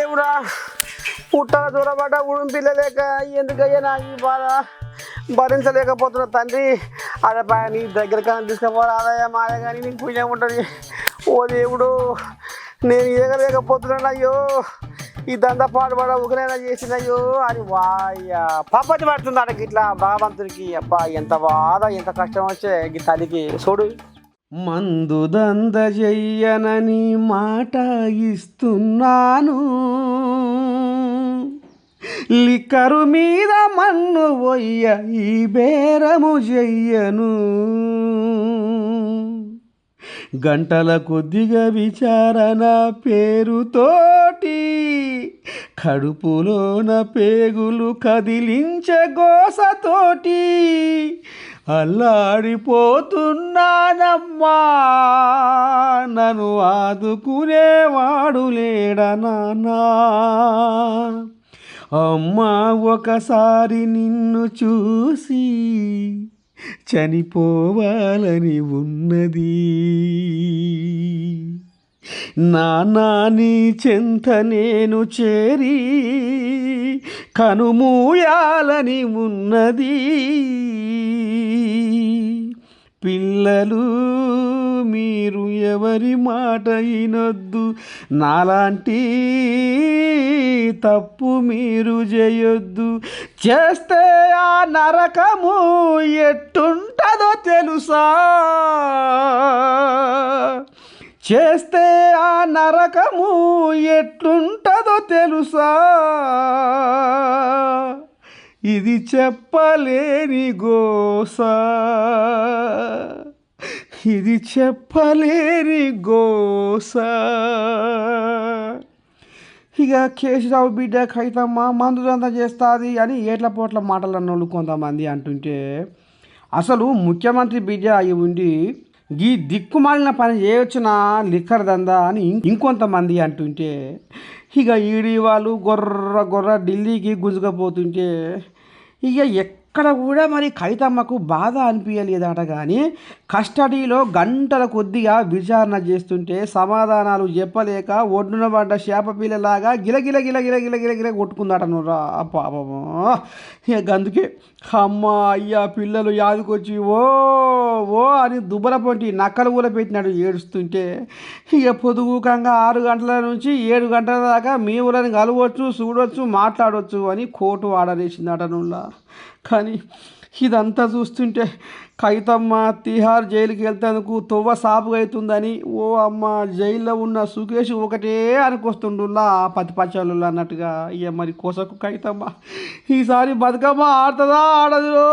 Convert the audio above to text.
దేవుడా పుట్టక దూరపడ్డ ఉడుం పిల్లలేక ఎందుకయ్యా నా ఈ బాధ భరించలేకపోతున్నా తండ్రి. అదే నీ దగ్గర తీసుకుపోరా ఆదాయ మాయ కానీ నీకు పుణ్యం ఉంటుంది. ఓ దేవుడు నేను ఏగలేకపోతున్నాను అయ్యో. ఈ దంద పాడుపడ ఒకనైనా చేసినయ్యో అని వాయ్యా పాపతి పడుతుంది అక్కడికి ఇట్లా భగవంతుడికి. అబ్బా ఎంత బాధ ఎంత కష్టం వచ్చే ఈ తల్లికి చూడు. మందు దంద చెయ్యనని మాట ఇస్తున్నాను, లిక్కరు మీద మన్ను పోయ్య ఈ బేరము చెయ్యను. గంటల కొద్దిగా విచారణ పేరుతోటి కడుపులోన పేగులు కదిలించే గోసతోటి అల్లాడిపోతున్నానమ్మా. నన్ను ఆదుకునేవాడు లేడా నాన్నా. అమ్మా ఒకసారి నిన్ను చూసి చనిపోవాలని ఉన్నది, నానా నీ చెంత నేను చేరి కనుమూయాలని ఉన్నది. పిల్లలు మీరు ఎవరి మాట వినొద్దు, నాలాంటి తప్పు మీరు చేయొద్దు. చేస్తే ఆ నరకము ఎట్టుంటదో తెలుసా, చేస్తే ఆ నరకము ఎట్లుంటదో తెలుసా. ఇది చెప్పలేని గోస, ఇది చెప్పలేని గోస. ఇక కేశరావు బిడ్డ కైతమ్మ మందుదంతా చేస్తుంది అని ఏట్ల పోట్ల మాటలు అన్నోళ్ళు కొంతమంది అంటుంటే, అసలు ముఖ్యమంత్రి బిడ్డ అయి ఉండి ఈ దిక్కుమాలిన పని చేయొచ్చునా లిక్కర్ దందా అని ఇంకొంతమంది అంటుంటే, ఇక ఈడీ వాళ్ళు గొర్ర ఢిల్లీకి గుంజుకపోతుంటే ఇక ఎక్కడ కూడా మరి కైతమ్మకు బాధ అనిపించలేదట. కానీ కస్టడీలో గంటల కొద్దిగా విచారణ చేస్తుంటే సమాధానాలు చెప్పలేక ఒడ్డున పడ్డ చేప పిల్లలాగా గిలగిల గిల గిల గిల గిల గిల కొట్టుకుందాట నువ్వురా పాపమో. ఇక అందుకే అమ్మ అయ్యా పిల్లలు యాదుకొచ్చి ఓ ఓ అని దుబ్బల పొంటి నక్కలు కూడా పెట్టినాడు ఏడుస్తుంటే, ఇక పొదుగుకంగా 6 గంటల నుంచి 7 గంటల దాకా మీ ఊళ్ళని కలవచ్చు చూడవచ్చు మాట్లాడవచ్చు అని కోర్టు ఆర్డర్ వేసిందట నువ్వులా. కానీ ఇదంతా చూస్తుంటే కైతమ్మ తిహార్ జైలుకి వెళ్తేందుకు తొవ్వ సాపుగా అవుతుందని ఓ అమ్మ జైల్లో ఉన్న సుకేష్ ఒకటే అనుకొస్తుండులా పతి పచ్చాలు అన్నట్టుగా. ఇక మరి కోసకు కైతమ్మ ఈసారి బతుకమ్మ ఆడుతుందా ఆడదు.